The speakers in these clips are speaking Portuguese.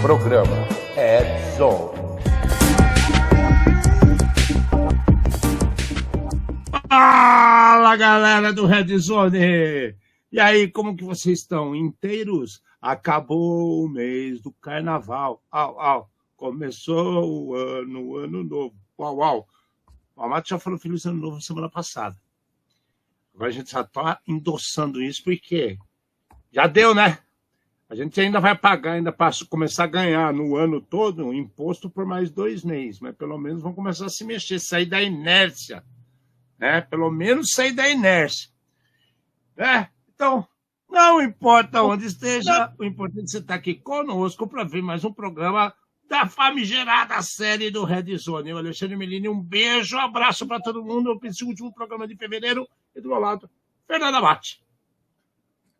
Programa Red Zone. Fala, galera do Red Zone! E aí, como que vocês estão? Inteiros? Acabou o mês do carnaval. Começou o ano novo. O Amato já falou Feliz Ano Novo semana passada. Agora a gente já está endossando isso porque já deu, né? A gente ainda vai pagar, ainda para começar a ganhar no ano todo imposto por mais 2 meses, mas pelo menos vão começar a se mexer, sair da inércia. Pelo menos sair da inércia. Então, não importa onde esteja, o importante é você estar aqui conosco para ver mais um programa da famigerada série do Red Zone. Eu, Alexandre Melini, um beijo, um abraço para todo mundo. Esse último programa de fevereiro e do meu lado, Fernanda Bate.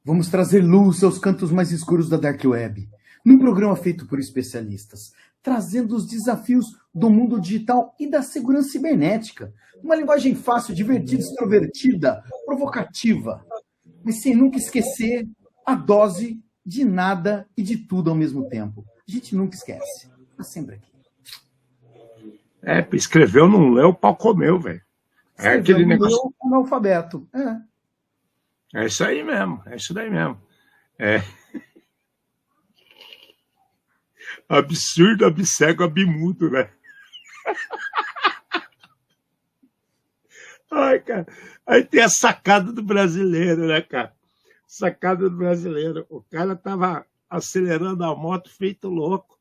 Vamos trazer luz aos cantos mais escuros da Dark Web, num programa feito por especialistas, trazendo os desafios do mundo digital e da segurança cibernética. Uma linguagem fácil, divertida, extrovertida, provocativa, mas sem nunca esquecer a dose de nada e de tudo ao mesmo tempo. A gente nunca esquece. Está sempre aqui. Escreveu, não leu, o pau comeu, velho. Aquele negócio. Analfabeto. É isso aí mesmo, é isso daí mesmo. Absurdo, abcego, abimudo, né? Ai, cara. Aí tem a sacada do brasileiro, né, cara? Sacada do brasileiro. O cara tava acelerando a moto feito louco.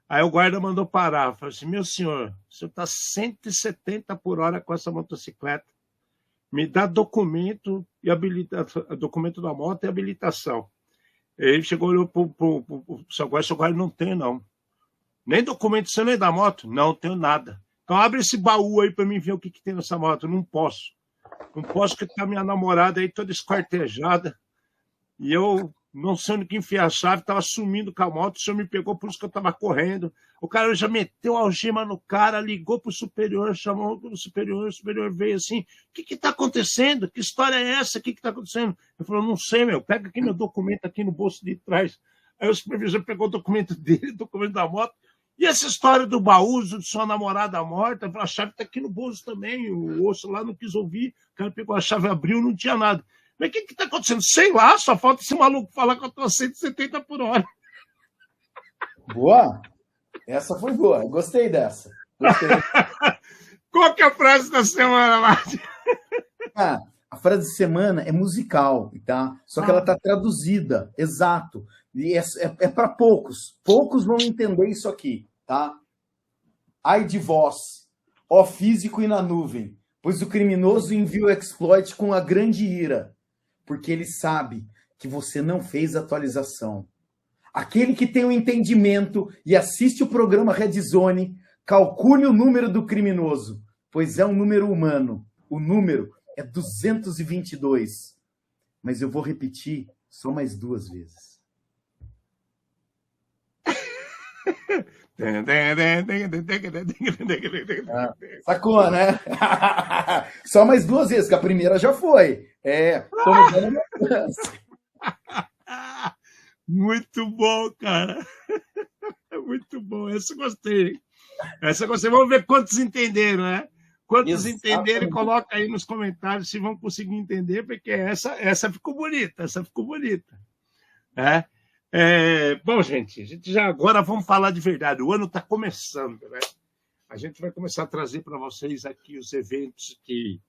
Aí o guarda mandou parar. Falou assim, meu senhor, o senhor está 170 por hora com essa motocicleta. Me dá documento e documento da moto e habilitação. Ele chegou e olhou para o seu guarda não tem, não. Nem documento seu, nem da moto? Não tenho nada. Então abre esse baú aí para mim ver o que tem nessa moto. Não posso. Não posso porque tá minha namorada aí toda esquartejada. E eu não sei onde que enfiar a chave, estava sumindo com a moto, o senhor me pegou, por isso que eu estava correndo. O cara já meteu a algema no cara, ligou para o superior, chamou o superior veio assim, o que está acontecendo? Que história é essa? O que está acontecendo? Ele falou, não sei, pega aqui meu documento aqui no bolso de trás. Aí o supervisor pegou o documento dele, o documento da moto, e essa história do baú, de sua namorada morta, a chave está aqui no bolso também, o osso lá não quis ouvir, o cara pegou a chave, abriu, não tinha nada. Mas o que está acontecendo? Sei lá, só falta esse maluco falar que eu estou a 170 por hora. Boa! Essa foi boa, gostei dessa. Qual que é a frase da semana, Márcio? A frase de semana é musical, tá? Só que ela está traduzida, exato. E é para poucos. Poucos vão entender isso aqui, tá? Ai de vós, ó físico e na nuvem, pois o criminoso envia o exploit com a grande ira, porque ele sabe que você não fez atualização. Aquele que tem o entendimento e assiste o programa Red Zone, calcule o número do criminoso, pois é um número humano. O número é 222. Mas eu vou repetir só mais 2 vezes. Sacou, né? Só mais 2 vezes, que a primeira já foi. Muito bom, cara. Muito bom. Essa eu gostei. Vamos ver quantos entenderam, né? Quantos entenderam, coloca aí nos comentários se vão conseguir entender, porque essa ficou bonita. Bom, gente, já agora vamos falar de verdade. O ano está começando, né? A gente vai começar a trazer para vocês aqui os eventos que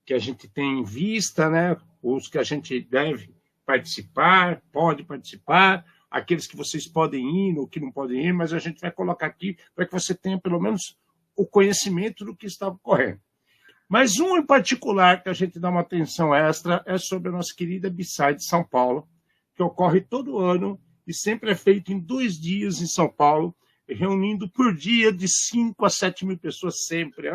a gente tem em vista, né? Os que a gente deve participar, pode participar, aqueles que vocês podem ir ou que não podem ir, mas a gente vai colocar aqui para que você tenha pelo menos o conhecimento do que está ocorrendo. Mas um em particular que a gente dá uma atenção extra é sobre a nossa querida B-Side de São Paulo, que ocorre todo ano e sempre é feito em 2 dias em São Paulo, reunindo por dia de 5 a 7 mil pessoas sempre.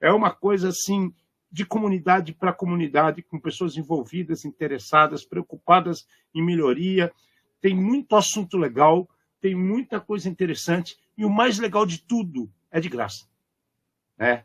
É uma coisa assim de comunidade para comunidade, com pessoas envolvidas, interessadas, preocupadas em melhoria. Tem muito assunto legal, tem muita coisa interessante, e o mais legal de tudo é de graça.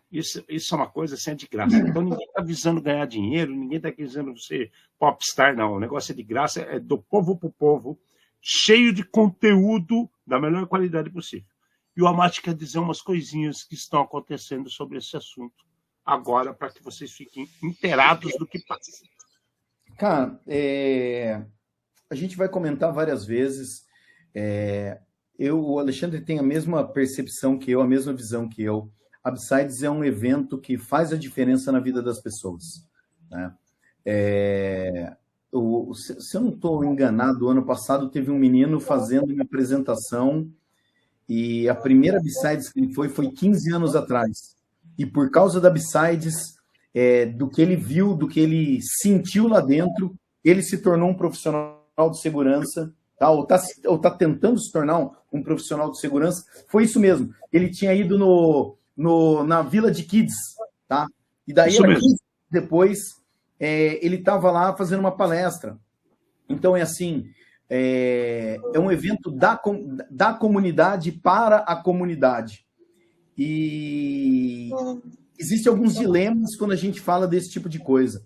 Isso é uma coisa assim, é de graça. Então ninguém está visando ganhar dinheiro, ninguém está visando ser popstar, não. O negócio é de graça, é do povo para o povo. cheio de conteúdo da melhor qualidade possível. E o Amate quer dizer umas coisinhas que estão acontecendo sobre esse assunto agora, para que vocês fiquem inteirados do que passa. Cara, a gente vai comentar várias vezes. O Alexandre tem a mesma percepção que eu, a mesma visão que eu. A Upsides é um evento que faz a diferença na vida das pessoas, né? Se eu não estou enganado, ano passado teve um menino fazendo uma apresentação e a primeira Upsides que ele foi 15 anos atrás. E por causa da Upsides, do que ele viu, do que ele sentiu lá dentro, ele se tornou um profissional de segurança, tá? Ou tá tentando se tornar um profissional de segurança. Foi isso mesmo. Ele tinha ido na Vila de Kids, tá? E daí, 15 anos depois, ele estava lá fazendo uma palestra. Então, é um evento da comunidade para a comunidade. E existem alguns dilemas quando a gente fala desse tipo de coisa.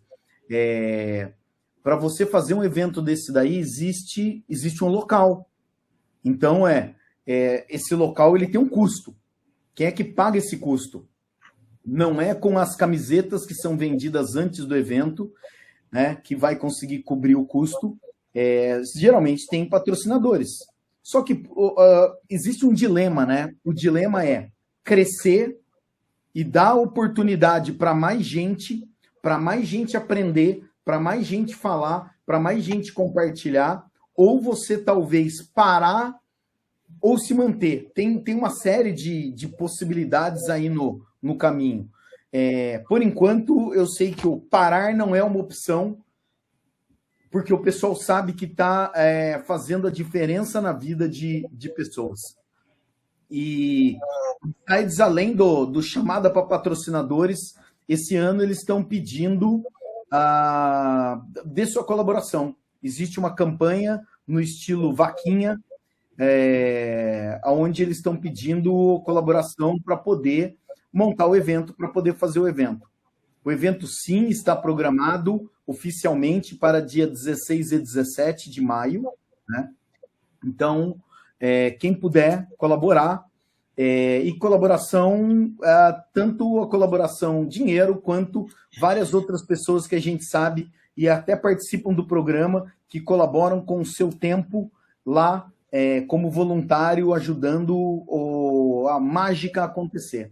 Para você fazer um evento desse daí, existe um local. Então, esse local ele tem um custo. Quem é que paga esse custo? Não é com as camisetas que são vendidas antes do evento, né, que vai conseguir cobrir o custo. Geralmente tem patrocinadores. Só que existe um dilema, né? O dilema é crescer e dar oportunidade para mais gente aprender, para mais gente falar, para mais gente compartilhar, ou você talvez parar ou se manter. Tem uma série de possibilidades aí no caminho. Por enquanto, eu sei que o parar não é uma opção, porque o pessoal sabe que está fazendo a diferença na vida de pessoas. E além do chamada para patrocinadores, esse ano eles estão pedindo dê sua colaboração. Existe uma campanha no estilo vaquinha, onde eles estão pedindo colaboração para poder montar o evento, para poder fazer o evento. O evento, sim, está programado oficialmente para dia 16 e 17 de maio, né? Então, quem puder colaborar, e colaboração, tanto a colaboração dinheiro, quanto várias outras pessoas que a gente sabe e até participam do programa, que colaboram com o seu tempo lá, como voluntário, ajudando a mágica a acontecer.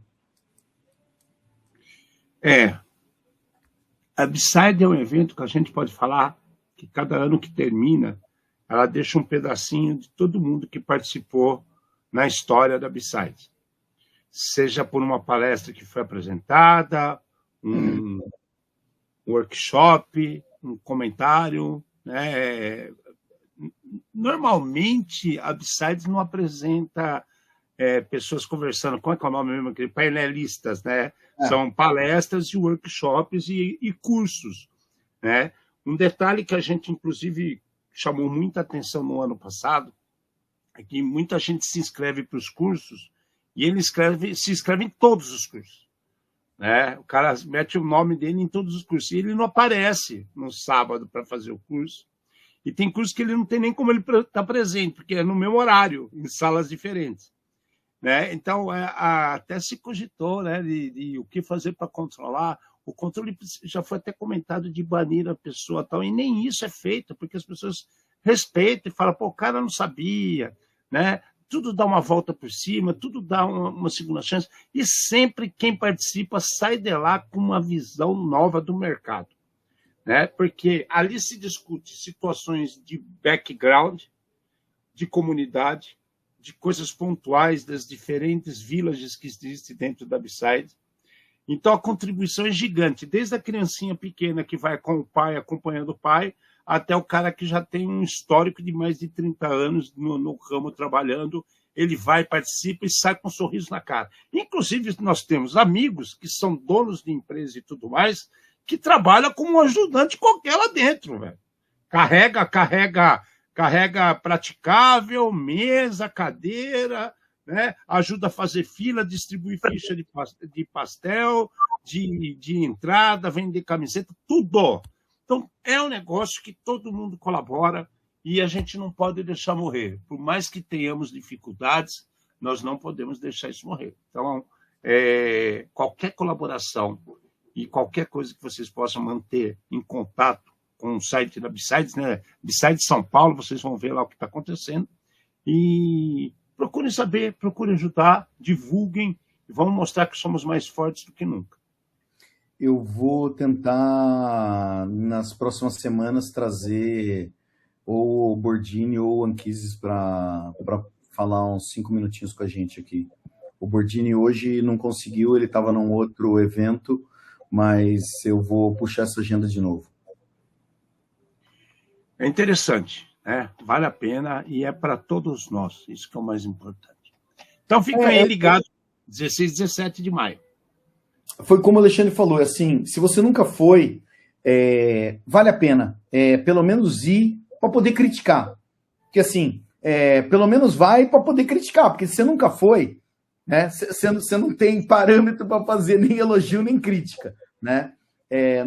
A Upside é um evento que a gente pode falar que cada ano que termina, ela deixa um pedacinho de todo mundo que participou na história da Upside. Seja por uma palestra que foi apresentada, um workshop, um comentário, né? Normalmente, a Upside não apresenta pessoas conversando, como é que é o nome mesmo? Aquele painelistas, né? São palestras e workshops e cursos, né? Um detalhe que a gente, inclusive, chamou muita atenção no ano passado é que muita gente se inscreve para os cursos e ele se inscreve em todos os cursos, né? O cara mete o nome dele em todos os cursos e ele não aparece no sábado para fazer o curso. E tem cursos que ele não tem nem como ele estar presente, porque é no mesmo horário, em salas diferentes, né? Então, até se cogitou, né, de o que fazer para controlar. O controle já foi até comentado de banir a pessoa tal, e nem isso é feito, porque as pessoas respeitam e falam, pô, o cara não sabia, né? Tudo dá uma volta por cima, tudo dá uma segunda chance, e sempre quem participa sai de lá com uma visão nova do mercado, né? Porque ali se discute situações de background, de comunidade, de coisas pontuais das diferentes villages que existem dentro da Upside. Então, a contribuição é gigante, desde a criancinha pequena que vai com o pai, acompanhando o pai, até o cara que já tem um histórico de mais de 30 anos no ramo trabalhando, ele vai, participa e sai com um sorriso na cara. Inclusive, nós temos amigos que são donos de empresa e tudo mais, que trabalham como um ajudante qualquer lá dentro, velho. Carrega praticável, mesa, cadeira, né? Ajuda a fazer fila, distribuir ficha de pastel, de entrada, vender camiseta, tudo. Então, é um negócio que todo mundo colabora e a gente não pode deixar morrer. Por mais que tenhamos dificuldades, nós não podemos deixar isso morrer. Então, qualquer colaboração e qualquer coisa que vocês possam manter em contato com o site da B-Sides, né? B-Sides São Paulo, vocês vão ver lá o que está acontecendo. E procurem saber, procurem ajudar, divulguem e vamos mostrar que somos mais fortes do que nunca. Eu vou tentar, nas próximas semanas, trazer ou o Bordini ou o Anquises para falar uns 5 minutinhos com a gente aqui. O Bordini hoje não conseguiu, ele estava num outro evento, mas eu vou puxar essa agenda de novo. É interessante, né? Vale a pena e é para todos nós, isso que é o mais importante. Então fica aí ligado, 16 e 17 de maio. Foi como o Alexandre falou, assim, se você nunca foi, vale a pena, pelo menos ir para poder criticar. Porque assim, pelo menos vai para poder criticar, porque se você nunca foi, né, você não tem parâmetro para fazer nem elogio nem crítica, né?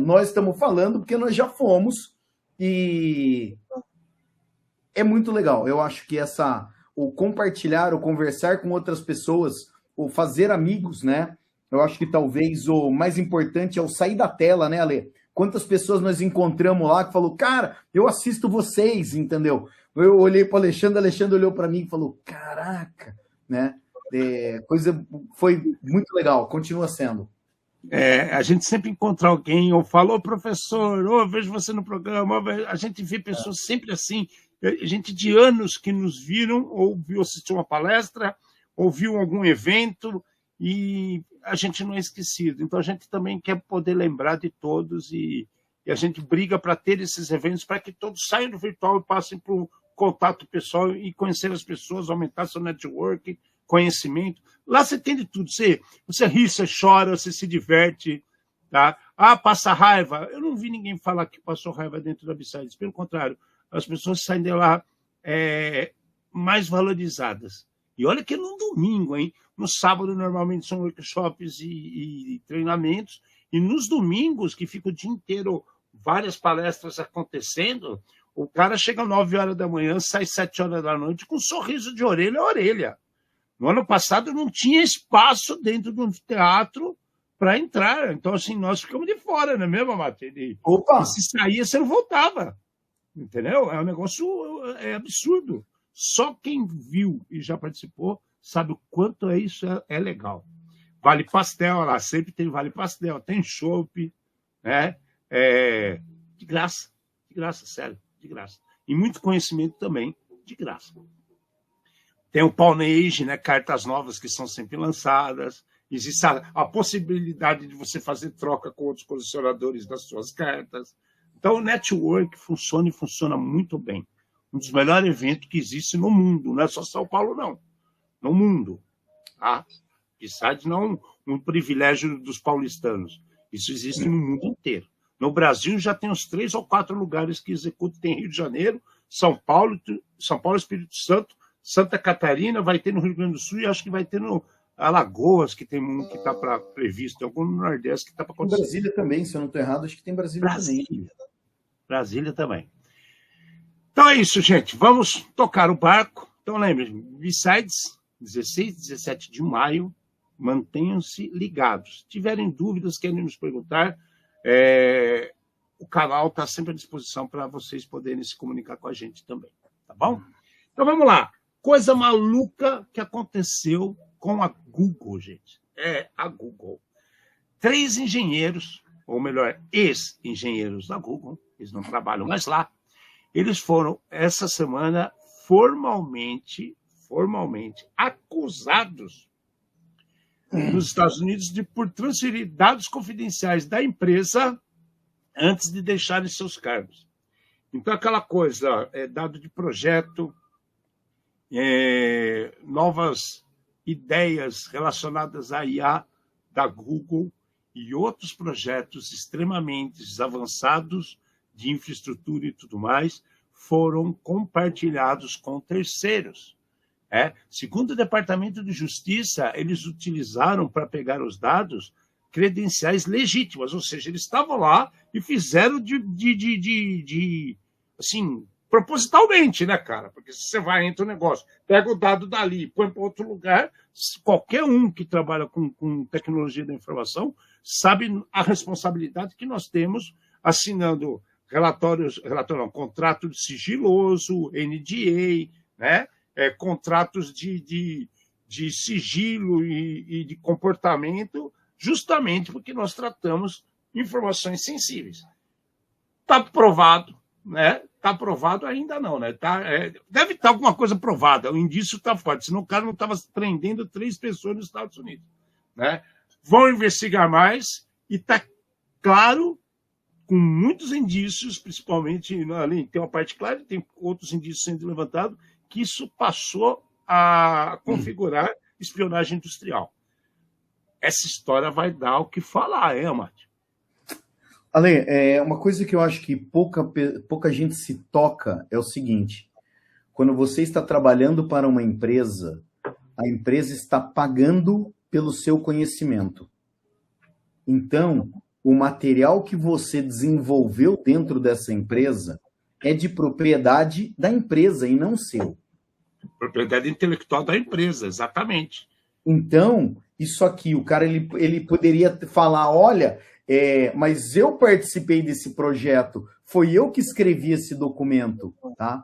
Nós estamos falando porque nós já fomos e é muito legal. Eu acho que o compartilhar, o conversar com outras pessoas, o fazer amigos, né? Eu acho que talvez o mais importante é o sair da tela, né, Ale? Quantas pessoas nós encontramos lá que falou, cara, eu assisto vocês, entendeu? Eu olhei para o Alexandre olhou para mim e falou, caraca, né? Foi muito legal, continua sendo. A gente sempre encontra alguém, ou fala, professor, eu vejo você no programa, a gente vê pessoas sempre assim, gente de anos que nos viram, ou viu assistir uma palestra, ou viu algum evento, e a gente não é esquecido. Então, a gente também quer poder lembrar de todos e a gente briga para ter esses eventos para que todos saiam do virtual e passem para o contato pessoal e conhecer as pessoas, aumentar seu network, conhecimento. Lá você tem de tudo. Você ri, você chora, você se diverte. Tá? Passa raiva. Eu não vi ninguém falar que passou raiva dentro da B-Sides. Pelo contrário, as pessoas saem de lá mais valorizadas. E olha que é no domingo, hein? No sábado, normalmente, são workshops e treinamentos. E nos domingos, que fica o dia inteiro várias palestras acontecendo, o cara chega às 9 horas da manhã, sai às 7 horas da noite com um sorriso de orelha a orelha. No ano passado, não tinha espaço dentro de um teatro para entrar. Então, assim, nós ficamos de fora, não é mesmo, Matheus? Opa! E se saía, você não voltava. Entendeu? É um negócio absurdo. Só quem viu e já participou sabe o quanto isso é legal. Vale pastel, lá sempre tem vale pastel, tem chopp, né? De graça, sério, de graça. E muito conhecimento também, de graça. Tem o Pawnage, né? Cartas novas que são sempre lançadas. Existe a possibilidade de você fazer troca com outros colecionadores das suas cartas. Então, o network funciona e funciona muito bem. Um dos melhores eventos que existe no mundo, não é só São Paulo, não. No mundo. Tá? B-Sides não é um privilégio dos paulistanos. Isso existe no mundo inteiro. No Brasil já tem uns 3 ou 4 lugares que executam. Tem Rio de Janeiro, São Paulo, Espírito Santo, Santa Catarina, vai ter no Rio Grande do Sul e acho que vai ter no Alagoas, que tem um que está previsto, tem algum no Nordeste que está para acontecer. Brasília também, se eu não estou errado, acho que tem Brasília também. Brasília também. Então é isso, gente. Vamos tocar o barco. Então lembre-se, B-Sides, 16 e 17 de maio, mantenham-se ligados. Se tiverem dúvidas, querem nos perguntar, o canal está sempre à disposição para vocês poderem se comunicar com a gente também. Tá bom? Então vamos lá. Coisa maluca que aconteceu com a Google, gente. A Google. 3 engenheiros, ou melhor, ex-engenheiros da Google, eles não trabalham mais lá, eles foram, essa semana, formalmente acusados nos Estados Unidos por transferir dados confidenciais da empresa antes de deixarem seus cargos. Então, aquela coisa, dado de projeto, novas ideias relacionadas à IA da Google e outros projetos extremamente avançados de infraestrutura e tudo mais, foram compartilhados com terceiros. Segundo o Departamento de Justiça, eles utilizaram para pegar os dados credenciais legítimas, ou seja, eles estavam lá e fizeram assim, propositalmente, né, cara? Porque se você vai entre o negócio, pega o dado dali, põe para outro lugar, qualquer um que trabalha com tecnologia da informação sabe a responsabilidade que nós temos assinando contrato de sigiloso, NDA, né? Contratos de sigilo e de comportamento, justamente porque nós tratamos informações sensíveis. Está provado, né? Está provado ainda não, né? Deve estar alguma coisa provada, o indício está forte, senão o cara não estava prendendo 3 pessoas nos Estados Unidos, né? Vão investigar mais e está claro, com muitos indícios, principalmente, além tem uma parte clara, tem outros indícios sendo levantados, que isso passou a configurar espionagem industrial. Essa história vai dar o que falar, Mate? Ale, uma coisa que eu acho que pouca gente se toca é o seguinte: quando você está trabalhando para uma empresa, a empresa está pagando pelo seu conhecimento. Então, o material que você desenvolveu dentro dessa empresa é de propriedade da empresa e não seu. Propriedade intelectual da empresa, exatamente. Então, isso aqui, o cara ele poderia falar, olha, mas eu participei desse projeto, foi eu que escrevi esse documento, tá?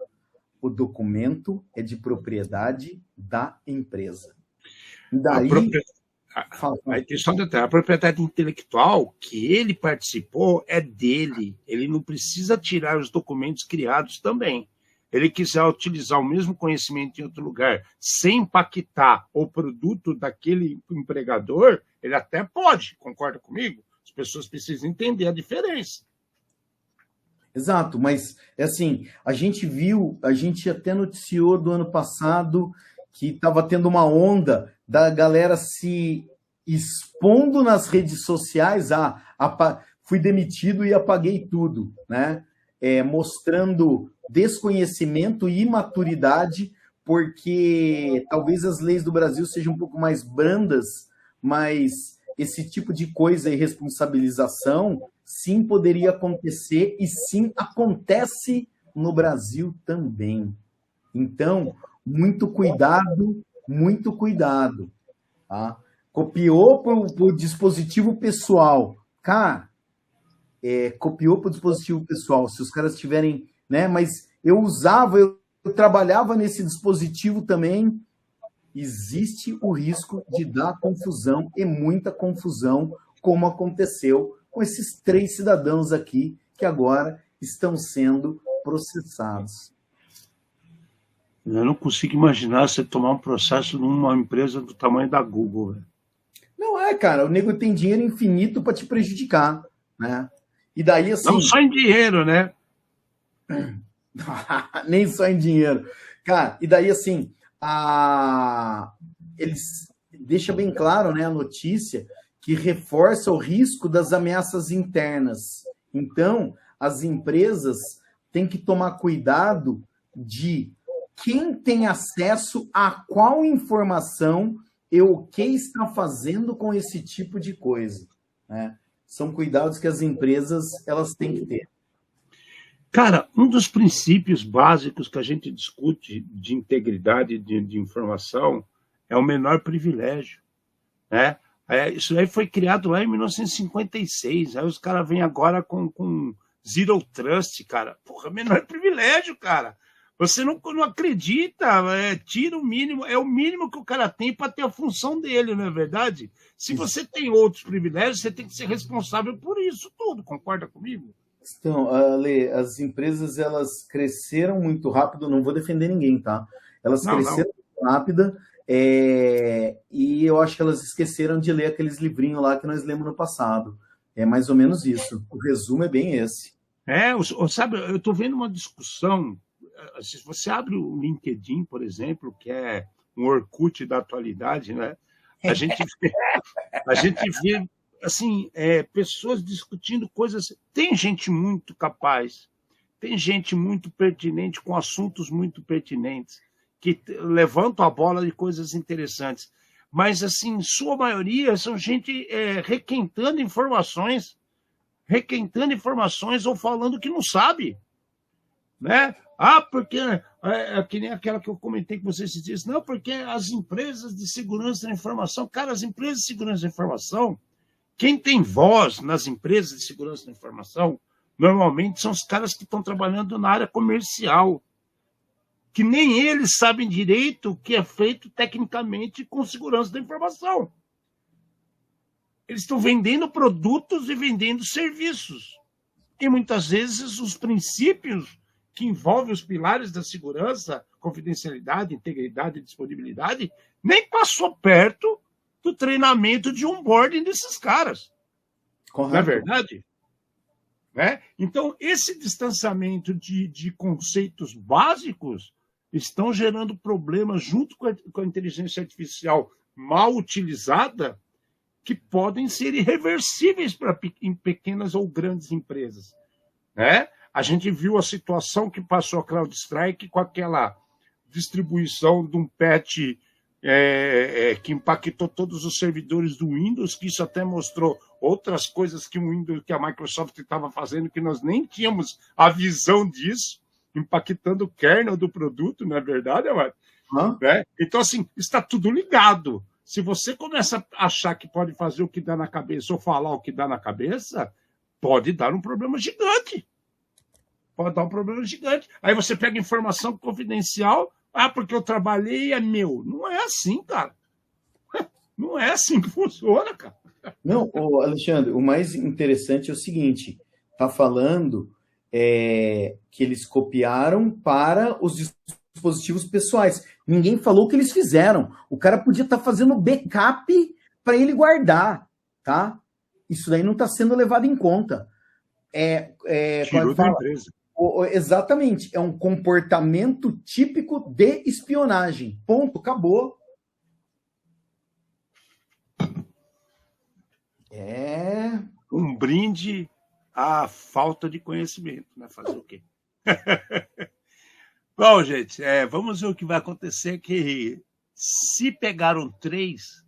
O documento é de propriedade da empresa. Daí... Aí tem só um detalhe, a propriedade intelectual que ele participou é dele. Ele não precisa tirar os documentos criados também. Ele quiser utilizar o mesmo conhecimento em outro lugar, sem impactar o produto daquele empregador, ele até pode, concorda comigo? As pessoas precisam entender a diferença. Exato, mas assim, a gente até noticiou do ano passado que estava tendo uma onda da galera se expondo nas redes sociais, fui demitido e apaguei tudo, né? Mostrando desconhecimento e imaturidade, porque talvez as leis do Brasil sejam um pouco mais brandas, mas esse tipo de coisa e responsabilização sim poderia acontecer e sim acontece no Brasil também. Então, muito cuidado, tá? Copiou para o dispositivo pessoal. Cara, copiou para o dispositivo pessoal. Se os caras tiverem, né? Mas eu trabalhava nesse dispositivo também. Existe o risco de dar confusão e muita confusão, como aconteceu com esses 3 cidadãos aqui que agora estão sendo processados. Eu não consigo imaginar você tomar um processo numa empresa do tamanho da Google, velho. Não cara. O nego tem dinheiro infinito para te prejudicar, né? E daí, assim... Não só em dinheiro, né? Nem só em dinheiro. Cara, e daí, assim, eles deixam bem claro, né, a notícia que reforça o risco das ameaças internas. Então, as empresas têm que tomar cuidado de quem tem acesso a qual informação e o que está fazendo com esse tipo de coisa, né? São cuidados que as empresas elas têm que ter. Cara, um dos princípios básicos que a gente discute de integridade de informação é o menor privilégio, né? Isso aí foi criado lá em 1956, aí os caras vêm agora com Zero Trust, cara. Porra, menor privilégio, cara. Você não acredita, tira o mínimo, é o mínimo que o cara tem para ter a função dele, não é verdade? Se você tem outros privilégios, você tem que ser responsável por isso tudo, concorda comigo? Então, Ale, as empresas elas cresceram muito rápido, não vou defender ninguém, tá? Elas cresceram muito rápido, e eu acho que elas esqueceram de ler aqueles livrinhos lá que nós lemos no passado. É mais ou menos isso. O resumo é bem esse. Sabe, eu estou vendo uma discussão. Se você abre o LinkedIn, por exemplo, que é um Orkut da atualidade, né? A gente vê assim, pessoas discutindo coisas. Tem gente muito capaz, tem gente muito pertinente, com assuntos muito pertinentes, que levantam a bola de coisas interessantes. Mas, assim, sua maioria são gente requentando informações ou falando que não sabe, né? Ah, porque é que nem aquela que eu comentei com vocês esses dias. Não, porque as empresas de segurança da informação, cara, as empresas de segurança da informação, quem tem voz nas empresas de segurança da informação, normalmente são os caras que estão trabalhando na área comercial, que nem eles sabem direito o que é feito tecnicamente com segurança da informação. Eles estão vendendo produtos e vendendo serviços. E muitas vezes os princípios que envolvem os pilares da segurança, confidencialidade, integridade e disponibilidade, nem passou perto do treinamento de onboarding desses caras. Correto. Não é verdade? Né? Então, esse distanciamento de conceitos básicos estão gerando problemas junto com a inteligência artificial mal utilizada, que podem ser irreversíveis em pequenas ou grandes empresas. Né? A gente viu a situação que passou a CrowdStrike com aquela distribuição de um patch que impactou todos os servidores do Windows, que isso até mostrou outras coisas que a Microsoft estava fazendo, que nós nem tínhamos a visão disso, impactando o kernel do produto, não é verdade, Amado? Né? Então, assim, está tudo ligado. Se você começa a achar que pode fazer o que dá na cabeça ou falar o que dá na cabeça, pode dar um problema gigante. Pode dar um problema gigante. Aí você pega informação confidencial, porque eu trabalhei e é meu. Não é assim, cara. Não é assim que funciona, cara. Não, Alexandre, o mais interessante é o seguinte, tá falando que eles copiaram para os dispositivos pessoais. Ninguém falou o que eles fizeram. O cara podia estar fazendo backup para ele guardar, tá? Isso daí não está sendo levado em conta. Tirou da empresa. Exatamente. É um comportamento típico de espionagem. Ponto. Acabou. Um brinde à falta de conhecimento, né? Fazer o quê? Bom, gente, vamos ver o que vai acontecer, que se pegaram 3,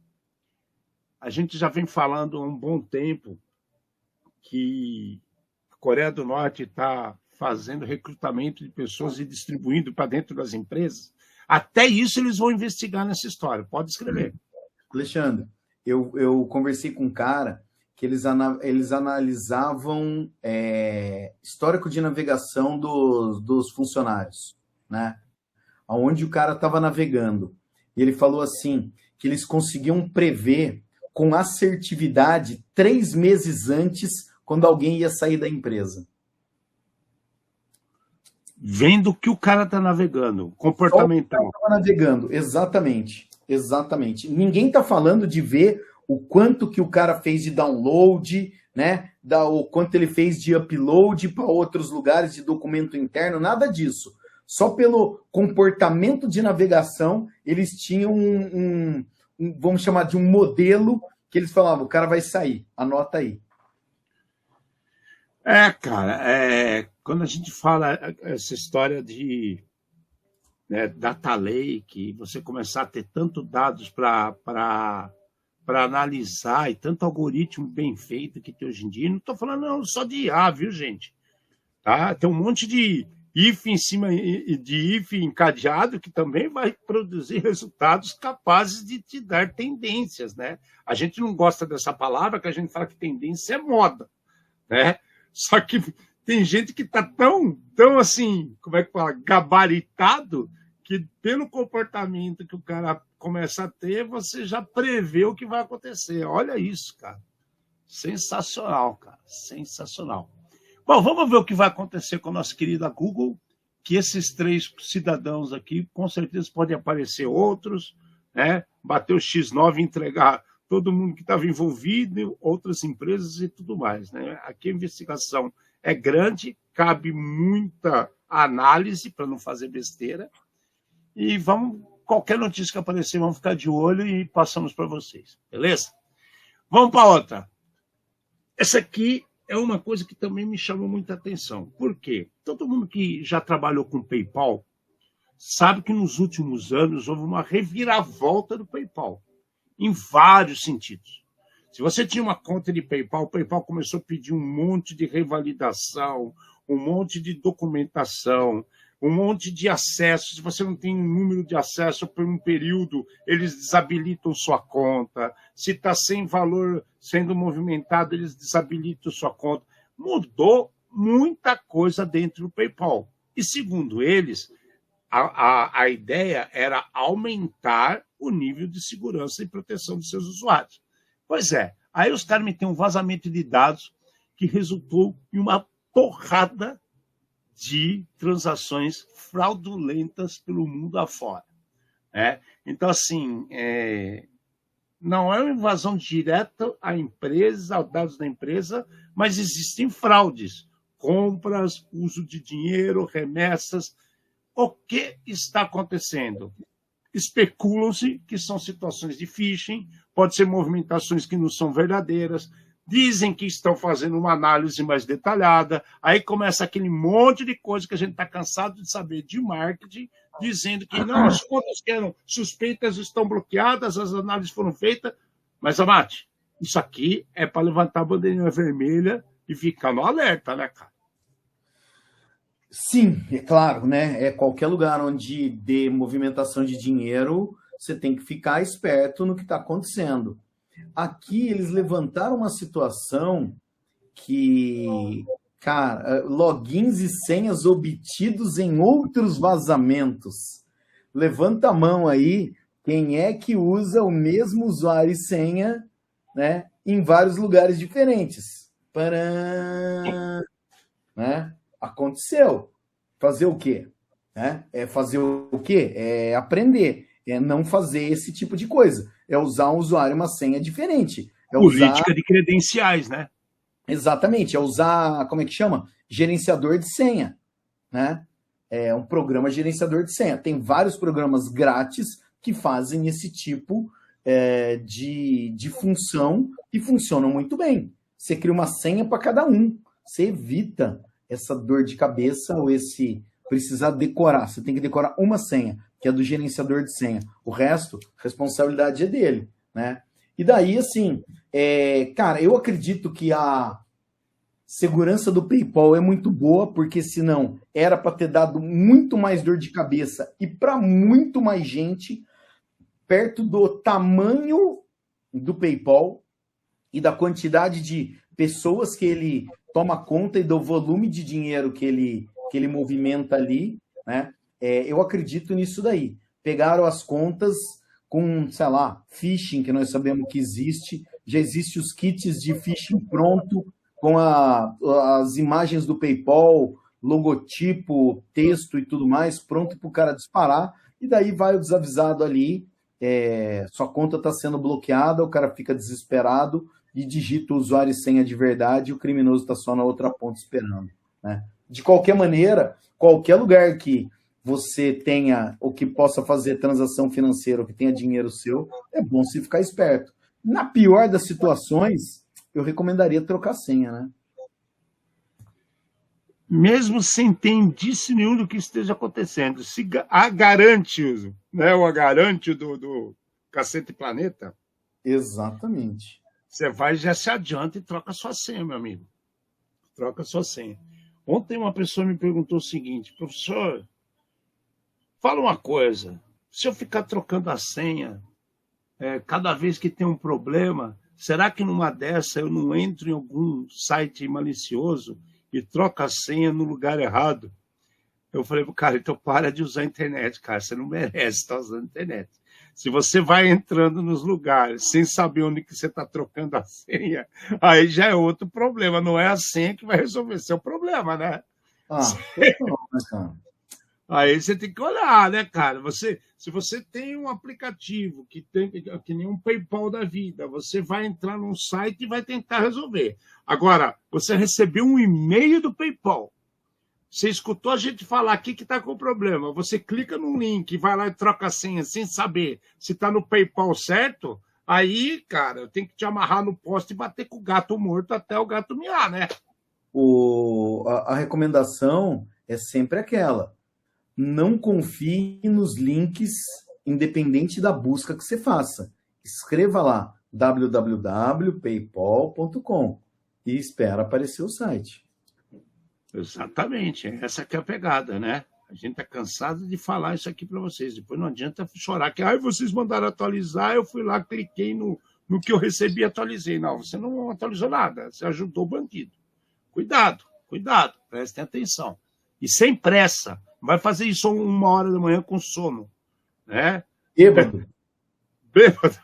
a gente já vem falando há um bom tempo que a Coreia do Norte está fazendo recrutamento de pessoas e distribuindo para dentro das empresas. Até isso eles vão investigar nessa história. Pode escrever. Alexandre, eu conversei com um cara que eles analisavam histórico de navegação dos funcionários, né? Onde o cara estava navegando. E ele falou assim, que eles conseguiam prever com assertividade 3 meses antes, quando alguém ia sair da empresa. Vendo que o cara está navegando, comportamental. Estava navegando, exatamente. Exatamente. Ninguém está falando de ver o quanto que o cara fez de download, né? O quanto ele fez de upload para outros lugares de documento interno, nada disso. Só pelo comportamento de navegação, eles tinham vamos chamar de um modelo, que eles falavam, o cara vai sair, anota aí. Cara, quando a gente fala essa história de data lake, você começar a ter tanto dados para analisar e tanto algoritmo bem feito que tem hoje em dia, não estou falando só de IA, viu, gente? Tá? Tem um monte de if em cima de if encadeado que também vai produzir resultados capazes de te dar tendências, né? A gente não gosta dessa palavra, que a gente fala que tendência é moda, né? Só que tem gente que está tão assim, como é que fala, gabaritado, que pelo comportamento que o cara começa a ter, você já prevê o que vai acontecer. Olha isso, cara. Sensacional, cara. Sensacional. Bom, vamos ver o que vai acontecer com a nossa querida Google, que esses 3 cidadãos aqui, com certeza podem aparecer outros, né? Bater o X9 e entregar todo mundo que estava envolvido, outras empresas e tudo mais, né? Aqui a investigação é grande, cabe muita análise para não fazer besteira. E qualquer notícia que aparecer, vamos ficar de olho e passamos para vocês, beleza? Vamos para outra. Essa aqui é uma coisa que também me chamou muita atenção. Por quê? Todo mundo que já trabalhou com PayPal sabe que nos últimos anos houve uma reviravolta do PayPal, em vários sentidos. Se você tinha uma conta de PayPal, o PayPal começou a pedir um monte de revalidação, um monte de documentação, um monte de acessos. Se você não tem um número de acesso por um período, eles desabilitam sua conta. Se está sem valor sendo movimentado, eles desabilitam sua conta. Mudou muita coisa dentro do PayPal. E, segundo eles, a ideia era aumentar o nível de segurança e proteção dos seus usuários. Pois é, aí os caras meteram um vazamento de dados que resultou em uma porrada de transações fraudulentas pelo mundo afora. Então, assim, não é uma invasão direta à empresa, aos dados da empresa, mas existem fraudes, compras, uso de dinheiro, remessas. O que está acontecendo? Especulam-se que são situações de phishing, pode ser movimentações que não são verdadeiras, dizem que estão fazendo uma análise mais detalhada, aí começa aquele monte de coisa que a gente está cansado de saber de marketing, dizendo que não, as contas que eram suspeitas estão bloqueadas, as análises foram feitas, mas, Amate, isso aqui é para levantar a bandeirinha vermelha e ficar no alerta, né, cara? Sim, é claro, né? Qualquer lugar onde dê movimentação de dinheiro, você tem que ficar esperto no que está acontecendo. Aqui eles levantaram uma situação que, cara, logins e senhas obtidos em outros vazamentos. Levanta a mão aí, quem é que usa o mesmo usuário e senha, né, em vários lugares diferentes? Paran, né? Aconteceu. Fazer o quê? Fazer o quê? Aprender. Não fazer esse tipo de coisa. Usar um usuário e uma senha diferente. Política de credenciais, né? Exatamente. Usar, como é que chama? Gerenciador de senha. Né? Um programa gerenciador de senha. Tem vários programas grátis que fazem esse tipo de função e funcionam muito bem. Você cria uma senha para cada um. Você evita essa dor de cabeça ou esse precisar decorar. Você tem que decorar uma senha, que é do gerenciador de senha. O resto, responsabilidade é dele, né? E daí, assim, cara, eu acredito que a segurança do PayPal é muito boa, porque senão era para ter dado muito mais dor de cabeça e para muito mais gente, perto do tamanho do PayPal e da quantidade de pessoas que ele toma conta e do volume de dinheiro que ele movimenta ali, né? Eu acredito nisso daí. Pegaram as contas com, sei lá, phishing, que nós sabemos que existe, já existem os kits de phishing pronto, com as imagens do PayPal, logotipo, texto e tudo mais, pronto para o cara disparar, e daí vai o desavisado ali, sua conta está sendo bloqueada, o cara fica desesperado, e digita o usuário e senha de verdade e o criminoso está só na outra ponta esperando. Né? De qualquer maneira, qualquer lugar que você tenha ou que possa fazer transação financeira ou que tenha dinheiro seu, é bom você ficar esperto. Na pior das situações, eu recomendaria trocar senha, né? Mesmo sem ter indício nenhum do que esteja acontecendo. Se garante, né, o garante do Cacete Planeta. Exatamente. Você vai, já se adianta e troca sua senha, meu amigo. Troca sua senha. Ontem uma pessoa me perguntou o seguinte: professor, fala uma coisa, se eu ficar trocando a senha cada vez que tem um problema, será que numa dessa eu não entro em algum site malicioso e troco a senha no lugar errado? Eu falei pro cara, então para de usar a internet, cara, você não merece estar usando a internet. Se você vai entrando nos lugares sem saber onde que você está trocando a senha, aí já é outro problema. Não é a senha que vai resolver seu problema, né? Aí você tem que olhar, né, cara? Se você tem um aplicativo que nem um PayPal da vida, você vai entrar num site e vai tentar resolver. Agora, você recebeu um e-mail do PayPal. Você escutou a gente falar aqui que está com problema. Você clica no link, vai lá e troca a senha sem saber se está no PayPal certo. Aí, cara, eu tenho que te amarrar no poste e bater com o gato morto até o gato miar, né? A recomendação é sempre aquela. Não confie nos links, independente da busca que você faça. Escreva lá www.paypal.com e espera aparecer o site. Exatamente, essa que é a pegada, né? A gente está cansado de falar isso aqui para vocês. Depois não adianta chorar que vocês mandaram atualizar, eu fui lá, cliquei no que eu recebi e atualizei. Não, você não atualizou nada, você ajudou o bandido. Cuidado, prestem atenção. E sem pressa. Não vai fazer isso 1h da manhã com sono. Né? Bêbado. Bêbado.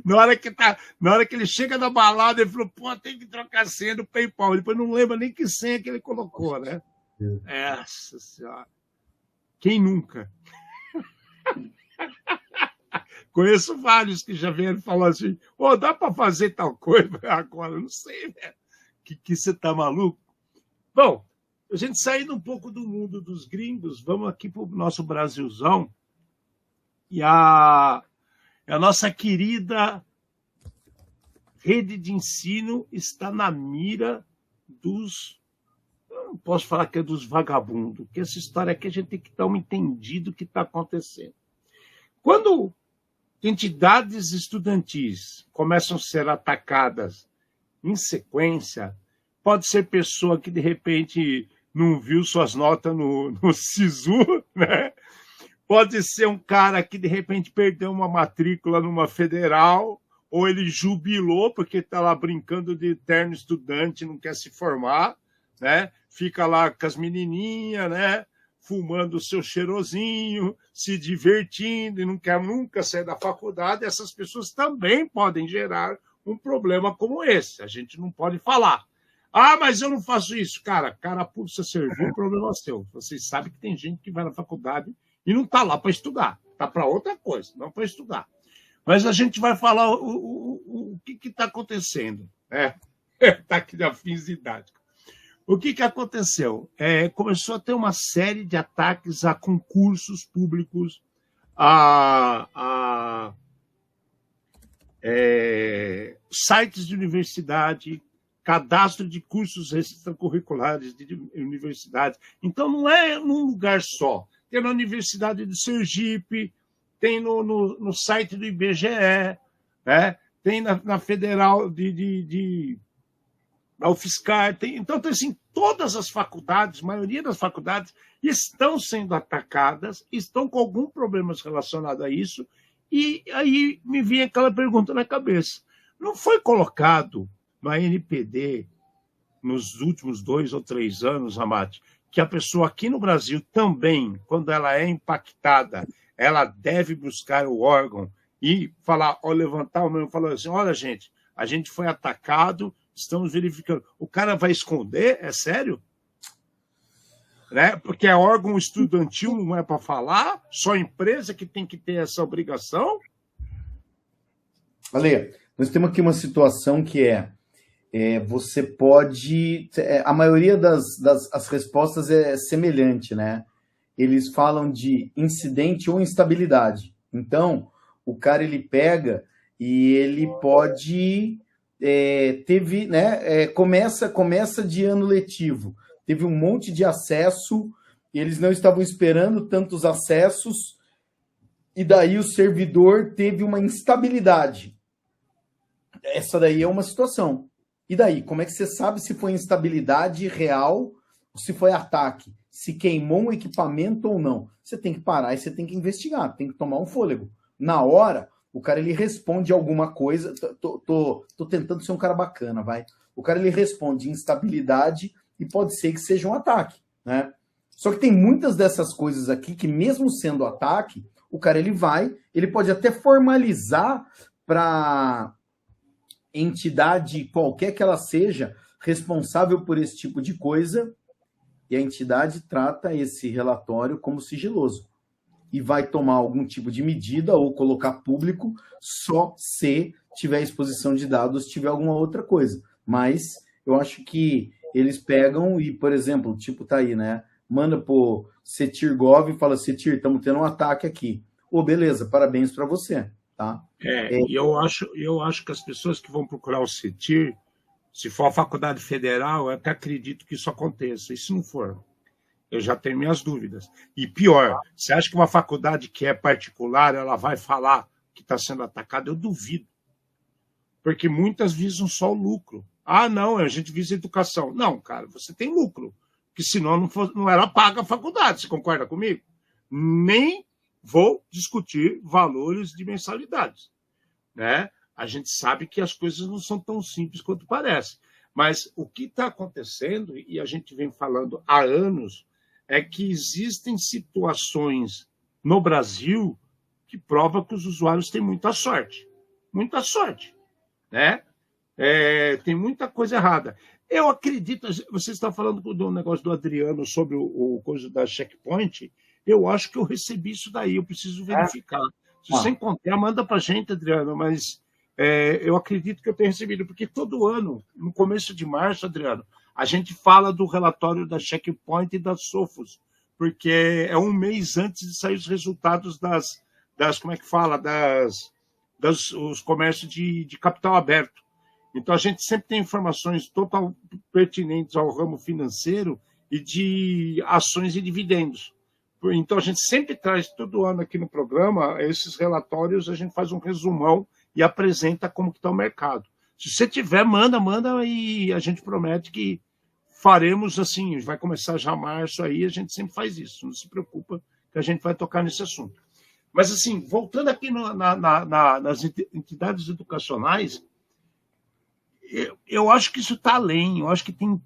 Na hora que ele chega da balada, ele falou, pô, tem que trocar a senha do PayPal. Depois não lembra nem que senha que ele colocou, né? Nossa Senhora. Quem nunca? Conheço vários que já vieram falar assim, dá para fazer tal coisa agora? Não sei, velho. Que você tá maluco? Bom, a gente saindo um pouco do mundo dos gringos, vamos aqui para o nosso Brasilzão. E a nossa querida rede de ensino está na mira dos... Eu não posso falar que é dos vagabundos, porque essa história aqui a gente tem que dar um entendido do que está acontecendo. Quando entidades estudantis começam a ser atacadas em sequência, pode ser pessoa que, de repente, não viu suas notas no SISU, né? Pode ser um cara que, de repente, perdeu uma matrícula numa federal, ou ele jubilou porque está lá brincando de eterno estudante, não quer se formar, né? Fica lá com as menininhas, né? Fumando o seu cheirosinho, se divertindo e não quer nunca sair da faculdade. Essas pessoas também podem gerar um problema como esse. A gente não pode falar. Mas eu não faço isso. Cara pulsa serviu, o problema é seu. Vocês sabem que tem gente que vai na faculdade e não está lá para estudar. Está para outra coisa, não para estudar. Mas a gente vai falar o que está acontecendo. Está aqui na fins didática. O que aconteceu? Começou a ter uma série de ataques a concursos públicos, a sites de universidade, cadastro de cursos extracurriculares de universidades. Então, não é num lugar só. Tem na Universidade de Sergipe, tem no site do IBGE, né? Tem na Federal da UFSCar. Então, assim, todas as faculdades, a maioria das faculdades, estão sendo atacadas, estão com algum problema relacionado a isso, e aí me vinha aquela pergunta na cabeça. Não foi colocado na NPD, nos últimos 2 ou 3 anos, Amati, que a pessoa aqui no Brasil também, quando ela é impactada, ela deve buscar o órgão e falar, levantar o meu, falar assim, olha, gente, a gente foi atacado, estamos verificando. O cara vai esconder? É sério? Né? Porque é órgão estudantil, não é para falar? Só a empresa que tem que ter essa obrigação? Ale, nós temos aqui uma situação que você pode... a maioria das respostas é semelhante, né? Eles falam de incidente ou instabilidade. Então, o cara, ele pega e ele pode... teve, né? Começa de ano letivo. Teve um monte de acesso, e eles não estavam esperando tantos acessos, e daí o servidor teve uma instabilidade. Essa daí é uma situação. E daí, como é que você sabe se foi instabilidade real ou se foi ataque? Se queimou um equipamento ou não? Você tem que parar e você tem que investigar, tem que tomar um fôlego. Na hora, o cara, ele responde alguma coisa, tô tentando ser um cara bacana, vai. O cara, ele responde instabilidade e pode ser que seja um ataque, né? Só que tem muitas dessas coisas aqui que, mesmo sendo ataque, o cara, ele pode até formalizar para entidade qualquer que ela seja responsável por esse tipo de coisa, e a entidade trata esse relatório como sigiloso e vai tomar algum tipo de medida ou colocar público só se tiver exposição de dados, tiver alguma outra coisa. Mas eu acho que eles pegam e, por exemplo, tipo, tá aí, né? Manda pro Cetir.gov e fala, Cetir, estamos tendo um ataque aqui. Beleza, parabéns para você, tá? E eu acho que as pessoas que vão procurar o Cetir, se for a faculdade federal, eu até acredito que isso aconteça. E se não for, eu já tenho minhas dúvidas. E pior, você acha que uma faculdade que é particular, ela vai falar que está sendo atacada? Eu duvido. Porque muitas visam só o lucro. Não, a gente visa educação. Não, cara, você tem lucro. que senão não era paga a faculdade. Você concorda comigo? Nem vou discutir valores de mensalidades, né? A gente sabe que as coisas não são tão simples quanto parece. Mas o que está acontecendo, e a gente vem falando há anos, é que existem situações no Brasil que provam que os usuários têm muita sorte. Muita sorte, né? Tem muita coisa errada. Eu acredito, você está falando do negócio do Adriano sobre o coisa da Checkpoint, eu acho que eu recebi isso daí, eu preciso verificar. Se você encontrar, manda para a gente, Adriano, mas eu acredito que eu tenho recebido, porque todo ano, no começo de março, Adriano, a gente fala do relatório da Checkpoint e da Sophos, porque é um mês antes de sair os resultados das como é que fala, os comércios de capital aberto. Então, a gente sempre tem informações total pertinentes ao ramo financeiro e de ações e dividendos. Então, a gente sempre traz todo ano aqui no programa esses relatórios, a gente faz um resumão e apresenta como que está o mercado. Se você tiver, manda e a gente promete que faremos assim, vai começar já março aí, a gente sempre faz isso, não se preocupa que a gente vai tocar nesse assunto. Mas, assim, voltando aqui nas entidades educacionais, eu acho que isso está além, eu acho que tem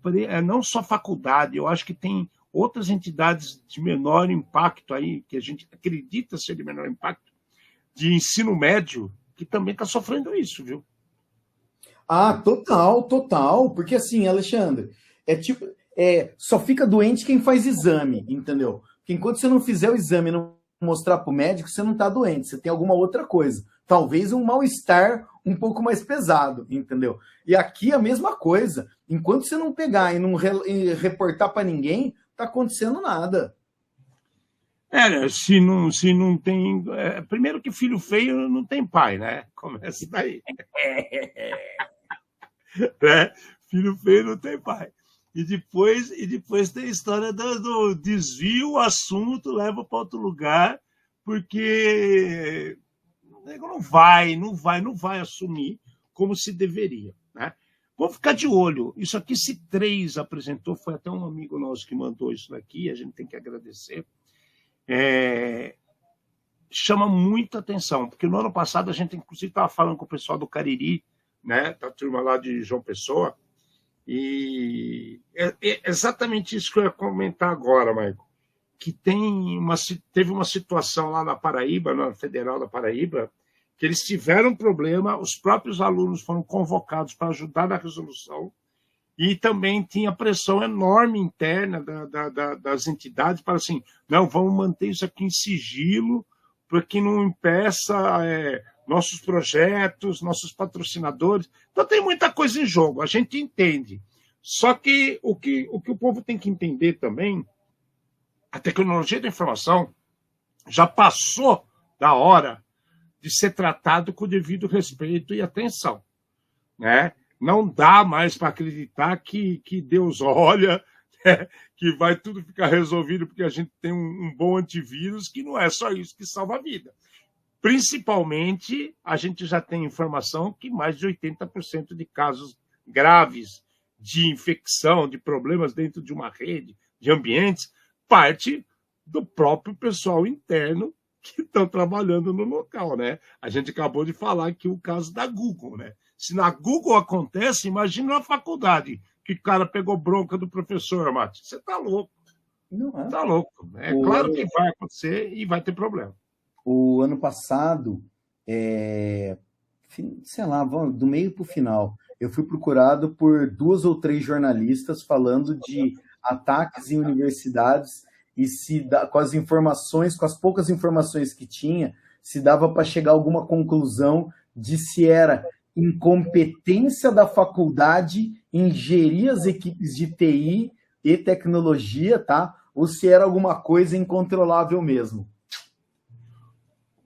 não só faculdade, eu acho que tem outras entidades de menor impacto aí, que a gente acredita ser de menor impacto, de ensino médio, que também está sofrendo isso, viu? Total, porque assim, Alexandre, só fica doente quem faz exame, entendeu? Porque enquanto você não fizer o exame e não mostrar para o médico, você não está doente, você tem alguma outra coisa. Talvez um mal-estar um pouco mais pesado, entendeu? E aqui a mesma coisa. Enquanto você não pegar e não reportar para ninguém, tá acontecendo nada. Se não tem... primeiro que filho feio não tem pai, né? Começa daí. Né? Filho feio não tem pai. E depois tem a história do desvio, o assunto leva para outro lugar, porque o nego não vai assumir como se deveria, né? Vamos ficar de olho. Isso aqui, se 3 apresentou, foi até um amigo nosso que mandou isso daqui, a gente tem que agradecer. Chama muita atenção, porque no ano passado a gente, inclusive, estava falando com o pessoal do Cariri, né, da turma lá de João Pessoa, e é exatamente isso que eu ia comentar agora, Maicon, que teve uma situação lá na Paraíba, na Federal da Paraíba, que eles tiveram um problema, os próprios alunos foram convocados para ajudar na resolução, e também tinha pressão enorme interna das entidades para assim, não, vamos manter isso aqui em sigilo, para que não impeça nossos projetos, nossos patrocinadores. Então tem muita coisa em jogo, a gente entende. Só que o que o povo tem que entender também, a tecnologia da informação já passou da hora de ser tratado com o devido respeito e atenção, né? Não dá mais para acreditar que Deus olha, né? Que vai tudo ficar resolvido porque a gente tem um bom antivírus, que não é só isso que salva a vida. Principalmente, a gente já tem informação que mais de 80% de casos graves de infecção, de problemas dentro de uma rede, de ambientes, parte do próprio pessoal interno que estão trabalhando no local, né? A gente acabou de falar aqui o caso da Google, né? Se na Google acontece, imagina na faculdade, que o cara pegou bronca do professor, Mati. Você tá louco. Não é. Tá louco. Claro que vai acontecer e vai ter problema. O ano passado, sei lá, do meio para o final, eu fui procurado por 2 ou 3 jornalistas falando de ataques em universidades e com as informações, com as poucas informações que tinha, se dava para chegar a alguma conclusão de se era incompetência da faculdade em gerir as equipes de TI e tecnologia, tá? Ou se era alguma coisa incontrolável mesmo.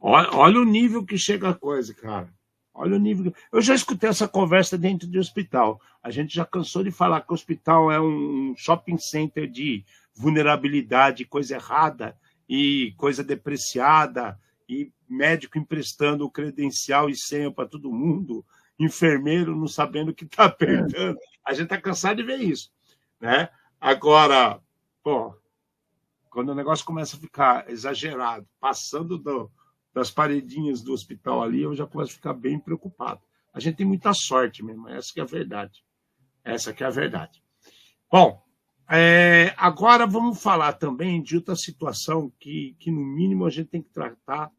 Olha o nível que chega a coisa, cara. Olha o nível. Eu já escutei essa conversa dentro de hospital. A gente já cansou de falar que o hospital é um shopping center de vulnerabilidade, coisa errada e coisa depreciada, e médico emprestando o credencial e senha para todo mundo, enfermeiro não sabendo o que está apertando. A gente está cansado de ver isso, né? Agora, pô, quando o negócio começa a ficar exagerado, passando das paredinhas do hospital ali, eu já começo a ficar bem preocupado. A gente tem muita sorte mesmo, essa que é a verdade. Essa que é a verdade. Bom, agora vamos falar também de outra situação que no mínimo, a gente tem que tratar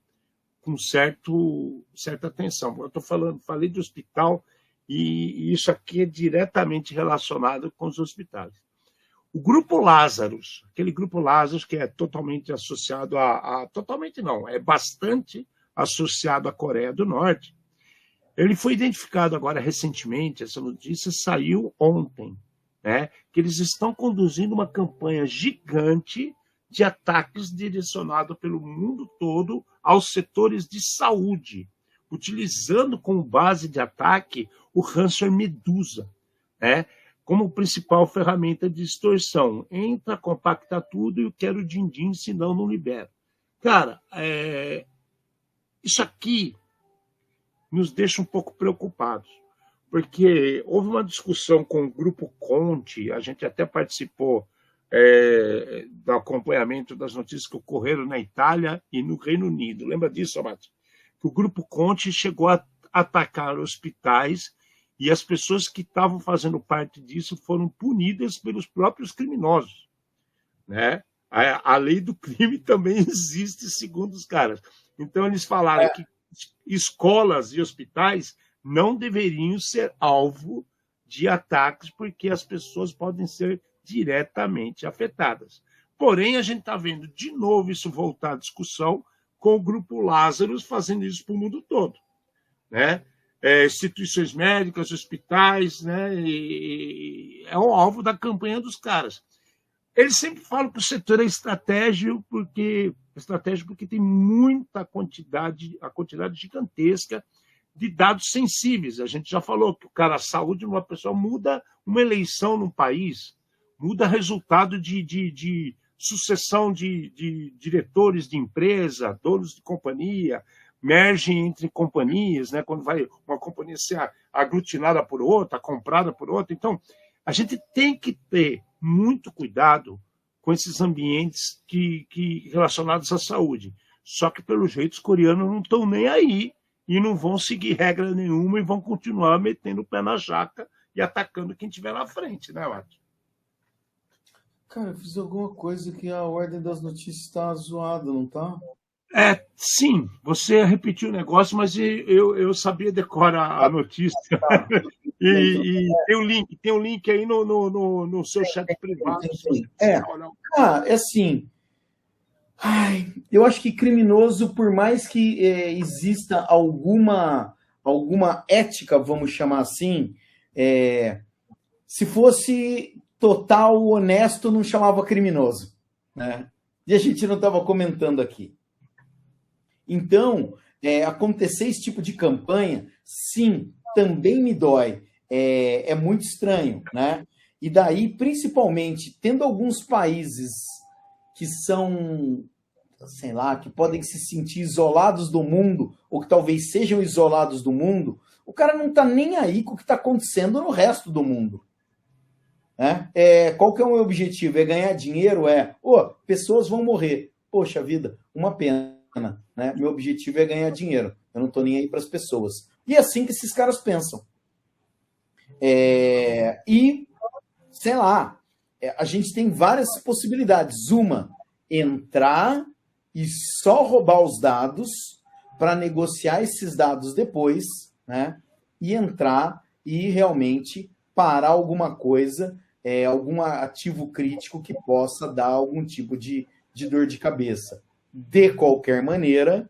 com certa atenção. Eu falei de hospital e isso aqui é diretamente relacionado com os hospitais. O Grupo Lazarus, aquele Grupo Lazarus que é totalmente associado totalmente não, é bastante associado à Coreia do Norte, ele foi identificado agora recentemente, essa notícia saiu ontem, né, que eles estão conduzindo uma campanha gigante de ataques direcionado pelo mundo todo aos setores de saúde, utilizando como base de ataque o ransomware Medusa, né, como principal ferramenta de extorsão. Entra, compacta tudo e eu quero din-din, senão não libero. Cara, isso aqui nos deixa um pouco preocupados, porque houve uma discussão com o Grupo Conte, a gente até participou do acompanhamento das notícias que ocorreram na Itália e no Reino Unido. Lembra disso, Amado? Que o Grupo Conte chegou a atacar hospitais e as pessoas que estavam fazendo parte disso foram punidas pelos próprios criminosos, né? A lei do crime também existe, segundo os caras. Então, eles falaram que escolas e hospitais não deveriam ser alvo de ataques, porque as pessoas podem ser diretamente afetadas. Porém, a gente está vendo de novo isso voltar à discussão com o Grupo Lazarus fazendo isso para o mundo todo, né? Instituições médicas, hospitais, né? E é o alvo da campanha dos caras. Eles sempre falam que o setor é estratégico porque tem muita quantidade gigantesca de dados sensíveis. A gente já falou que a saúde de uma pessoa muda uma eleição num país, muda resultado de sucessão de diretores de empresa, donos de companhia, merge entre companhias, né? Quando vai uma companhia ser aglutinada por outra, comprada por outra. Então, a gente tem que ter muito cuidado com esses ambientes que relacionados à saúde. Só que, pelo jeito, os coreanos não estão nem aí e não vão seguir regra nenhuma e vão continuar metendo o pé na jaca e atacando quem estiver na frente, né, Márcio? Cara, eu fiz alguma coisa que a ordem das notícias está zoada, não tá? Sim, você repetiu o negócio, mas eu sabia decorar a notícia. E tem um link aí no seu chat privado. Assim, eu acho que criminoso, por mais que exista alguma ética, vamos chamar assim, se fosse total honesto, não chamava criminoso, né? E a gente não estava comentando aqui. Então, acontecer esse tipo de campanha, sim, também me dói. É muito estranho, né? E daí, principalmente, tendo alguns países que são, sei lá, que podem se sentir isolados do mundo, ou que talvez sejam isolados do mundo, o cara não está nem aí com o que está acontecendo no resto do mundo. Né? Qual que é o meu objetivo? É ganhar dinheiro? Pessoas vão morrer. Poxa vida, uma pena. Né? Meu objetivo é ganhar dinheiro. Eu não estou nem aí para as pessoas. E é assim que esses caras pensam. E, sei lá, a gente tem várias possibilidades. Uma, entrar e só roubar os dados para negociar esses dados depois, né? E entrar e realmente parar alguma coisa, algum ativo crítico que possa dar algum tipo de dor de cabeça. De qualquer maneira,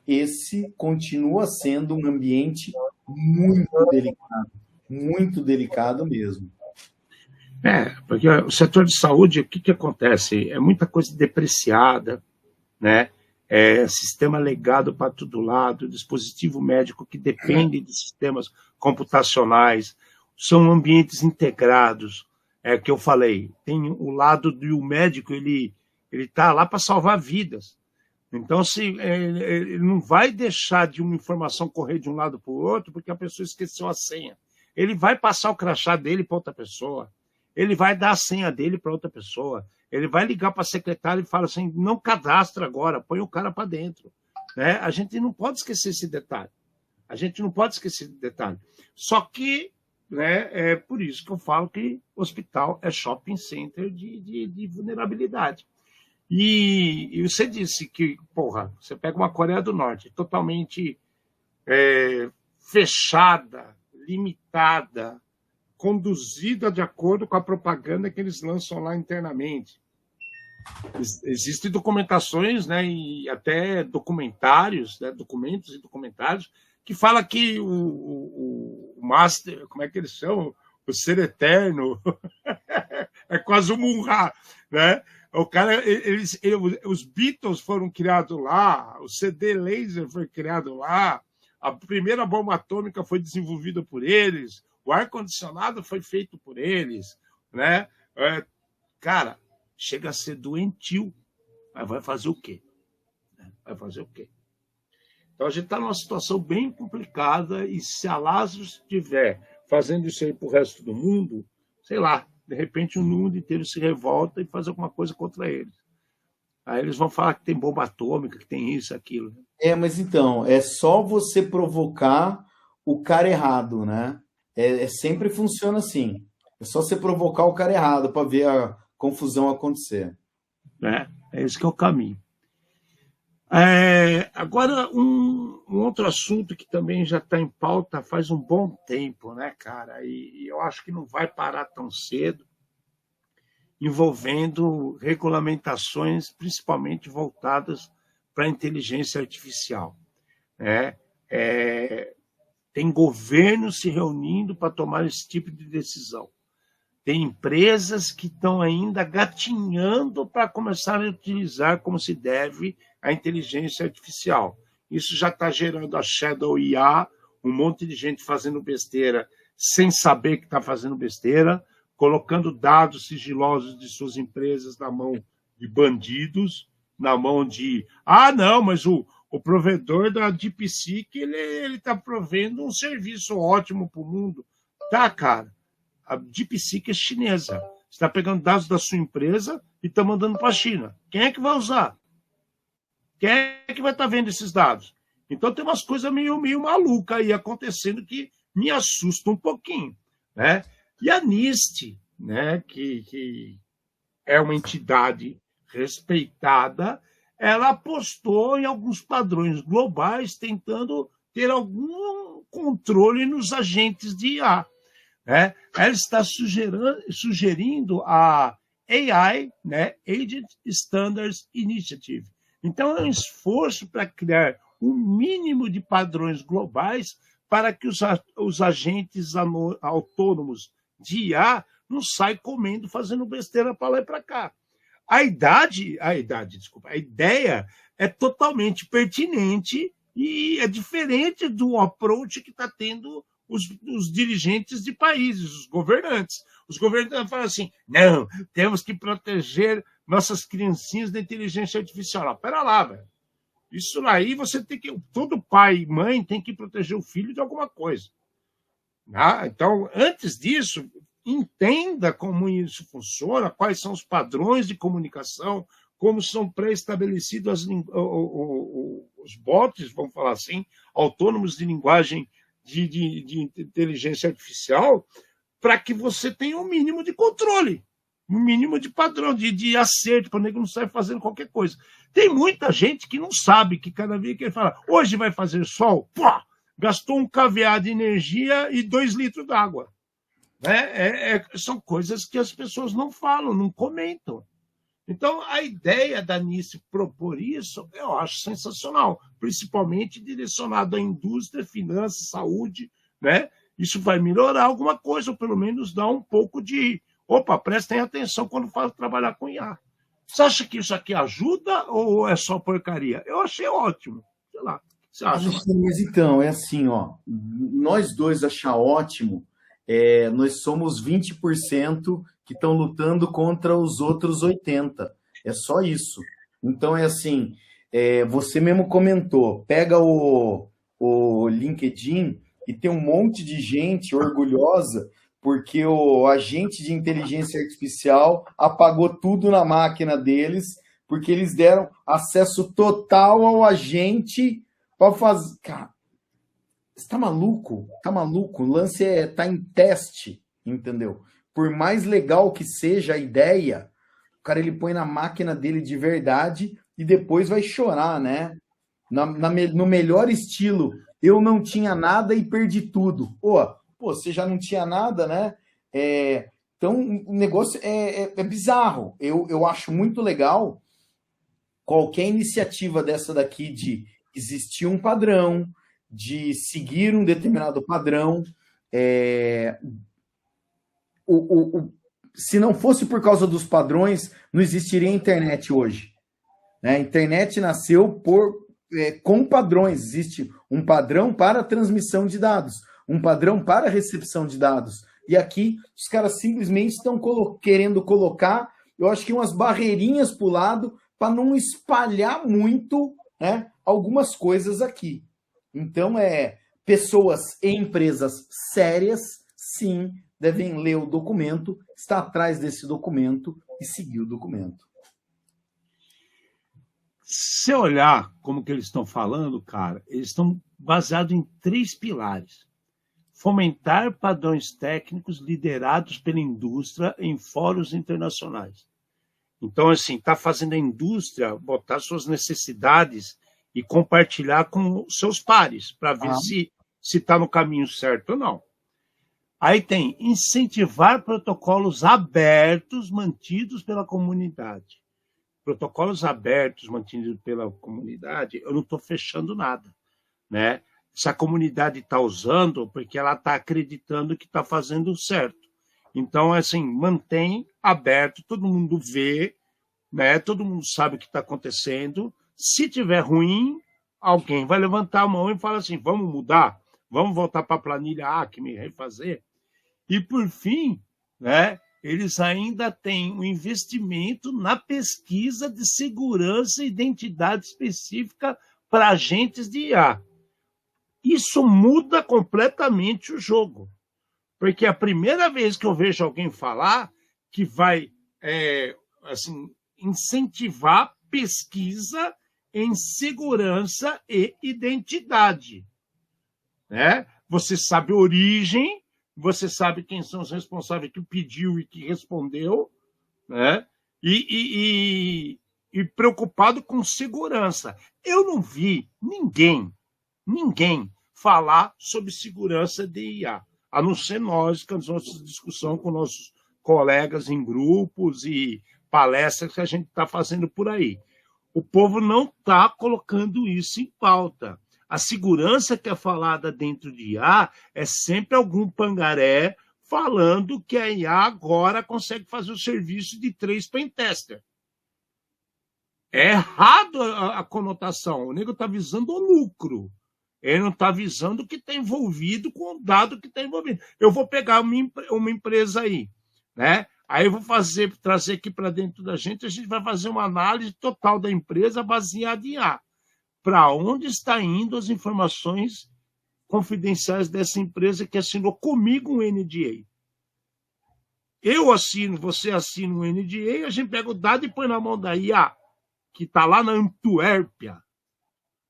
esse continua sendo um ambiente muito delicado mesmo. Porque o setor de saúde, o que acontece? É muita coisa depreciada, né? Sistema legado para todo lado, dispositivo médico que depende de sistemas computacionais, são ambientes integrados, que eu falei, tem o lado do médico, ele está lá para salvar vidas. Então, ele não vai deixar de uma informação correr de um lado para o outro porque a pessoa esqueceu a senha. Ele vai passar o crachá dele para outra pessoa. ele vai dar a senha dele para outra pessoa. Ele vai ligar para a secretária e fala assim, não cadastra agora, põe o cara para dentro. Né? A gente não pode esquecer esse detalhe. A gente não pode esquecer esse detalhe. Só que, né, é por isso que eu falo que hospital é shopping center de vulnerabilidade. E você disse que, porra, você pega uma Coreia do Norte totalmente fechada, limitada, conduzida de acordo com a propaganda que eles lançam lá internamente. Existem documentações, né, e até documentários, né, documentos e documentários, que fala que o Master, como é que eles chamam? O Ser Eterno, é quase um Munra, né? O cara, os Beatles foram criados lá, o CD laser foi criado lá, a primeira bomba atômica foi desenvolvida por eles, o ar-condicionado foi feito por eles, né? Cara, chega a ser doentio, mas vai fazer o quê? Vai fazer o quê? Então a gente está numa situação bem complicada e se a Lazarus estiver fazendo isso aí para o resto do mundo, sei lá, de repente o mundo inteiro se revolta e faz alguma coisa contra eles. Aí eles vão falar que tem bomba atômica, que tem isso, aquilo. Mas então, é só você provocar o cara errado, né? Sempre funciona assim. É só você provocar o cara errado para ver a confusão acontecer. É esse que é o caminho. Agora, um outro assunto que também já está em pauta faz um bom tempo, né, cara? E eu acho que não vai parar tão cedo, envolvendo regulamentações principalmente voltadas para a inteligência artificial. Né? Tem governos se reunindo para tomar esse tipo de decisão. Tem empresas que estão ainda gatinhando para começar a utilizar como se deve a inteligência artificial. Isso já está gerando a Shadow IA, um monte de gente fazendo besteira sem saber que está fazendo besteira, colocando dados sigilosos de suas empresas na mão de bandidos, na mão de... não, mas o provedor da DeepSeek ele está provendo um serviço ótimo para o mundo. Tá, cara. A DeepSeek é chinesa. Você está pegando dados da sua empresa e está mandando para a China. Quem é que vai usar? Quem é que vai estar vendo esses dados? Então tem umas coisas meio malucas aí acontecendo que me assustam um pouquinho. Né? E a NIST, né, que é uma entidade respeitada, ela apostou em alguns padrões globais tentando ter algum controle nos agentes de IA. Né? Ela está sugerindo a AI, né, Agent Standards Initiative. Então, é um esforço para criar um mínimo de padrões globais para que os agentes autônomos de IA não saiam comendo, fazendo besteira para lá e para cá. A ideia é totalmente pertinente e é diferente do approach que está tendo os dirigentes de países, os governantes. Os governantes falam assim, não, temos que proteger nossas criancinhas da inteligência artificial. Espera lá, velho. Isso aí você tem que... Todo pai e mãe tem que proteger o filho de alguma coisa. Então, antes disso, entenda como isso funciona, quais são os padrões de comunicação, como são pré-estabelecidos os bots, vamos falar assim, autônomos de linguagem de inteligência artificial, para que você tenha um mínimo de controle, um mínimo de padrão, de acerto, para o nego não sair fazendo qualquer coisa. Tem muita gente que não sabe, que cada vez que ele fala, hoje vai fazer sol, gastou um kVA de energia e 2 litros d'água. São coisas que as pessoas não falam, não comentam. Então, a ideia da NIST propor isso, eu acho sensacional, principalmente direcionado à indústria, finanças, saúde, né? Isso vai melhorar alguma coisa, ou pelo menos dar um pouco de... prestem atenção quando for trabalhar com IA. Você acha que isso aqui ajuda ou é só porcaria? Eu achei ótimo. Sei lá. Você acha? Mas então, é assim, nós dois achar ótimo, nós somos 20% que estão lutando contra os outros 80%. É só isso. Então, é assim, você mesmo comentou, pega o LinkedIn e tem um monte de gente orgulhosa porque o agente de inteligência artificial apagou tudo na máquina deles, porque eles deram acesso total ao agente para fazer. Cara, você tá maluco? Tá maluco? O lance tá em teste, entendeu? Por mais legal que seja a ideia, o cara ele põe na máquina dele de verdade e depois vai chorar, né? No melhor estilo, eu não tinha nada e perdi tudo. Pô, você já não tinha nada, né? Então, o negócio é bizarro. Eu acho muito legal qualquer iniciativa dessa daqui de existir um padrão, de seguir um determinado padrão. Se não fosse por causa dos padrões, não existiria a internet hoje. Né? A internet nasceu com padrões. Existe um padrão para a transmissão de dados, um padrão para a recepção de dados. E aqui os caras simplesmente estão querendo colocar, eu acho que umas barreirinhas para o lado para não espalhar muito, né, algumas coisas aqui. Então, pessoas e empresas sérias, sim, devem ler o documento, estar atrás desse documento e seguir o documento. Se olhar como que eles estão falando, cara, eles estão baseados em 3 pilares. Fomentar padrões técnicos liderados pela indústria em fóruns internacionais. Então, assim, está fazendo a indústria botar suas necessidades e compartilhar com seus pares, para ver se está no caminho certo ou não. Aí tem incentivar protocolos abertos mantidos pela comunidade. Protocolos abertos mantidos pela comunidade, eu não estou fechando nada, né? Se a comunidade está usando, porque ela está acreditando que está fazendo certo. Então, assim, mantém aberto, todo mundo vê, né? Todo mundo sabe o que está acontecendo. Se tiver ruim, alguém vai levantar a mão e falar assim, vamos mudar, vamos voltar para a planilha Acme, refazer. E, por fim, né, eles ainda têm um investimento na pesquisa de segurança e identidade específica para agentes de IA. Isso muda completamente o jogo, porque é a primeira vez que eu vejo alguém falar que vai assim, incentivar pesquisa em segurança e identidade. Né? Você sabe a origem, você sabe quem são os responsáveis que pediu e que respondeu, né? E preocupado com segurança. Eu não vi ninguém falar sobre segurança de IA, a não ser nós, com as nossas discussões com nossos colegas em grupos e palestras que a gente está fazendo por aí. O povo não está colocando isso em pauta. A segurança que é falada dentro de IA é sempre algum pangaré falando que a IA agora consegue fazer o serviço de 3 pentester. É errado a conotação. O nego está visando o lucro. Ele não está visando o que está envolvido com o dado que está envolvido. Eu vou pegar uma empresa aí, né? Aí eu vou trazer aqui para dentro da gente, a gente vai fazer uma análise total da empresa baseada em IA. Para onde está indo as informações confidenciais dessa empresa que assinou comigo um NDA? Eu assino, você assina um NDA, a gente pega o dado e põe na mão da IA, que está lá na Antuérpia,